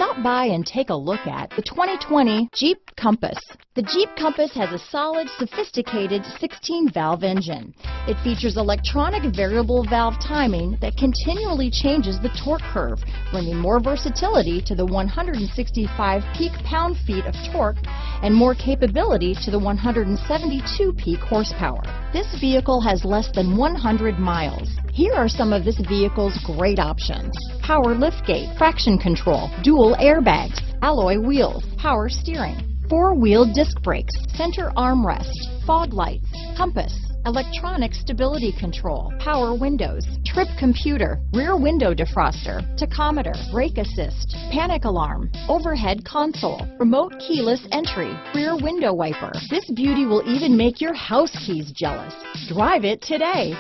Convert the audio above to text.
Stop by and take a look at the 2020 Jeep Compass. The Jeep Compass has a solid, sophisticated 16-valve engine. It features electronic variable valve timing that continually changes the torque curve, bringing more versatility to the 165 peak pound-feet of torque and more capability to the 172 peak horsepower. This vehicle has less than 100 miles. Here are some of this vehicle's great options: power liftgate, traction control, dual airbags, alloy wheels, power steering, four-wheel disc brakes, center armrest, fog lights, compass, electronic stability control, power windows, trip computer, rear window defroster, tachometer, brake assist, panic alarm, overhead console, remote keyless entry, rear window wiper. This beauty will even make your house keys jealous. Drive it today.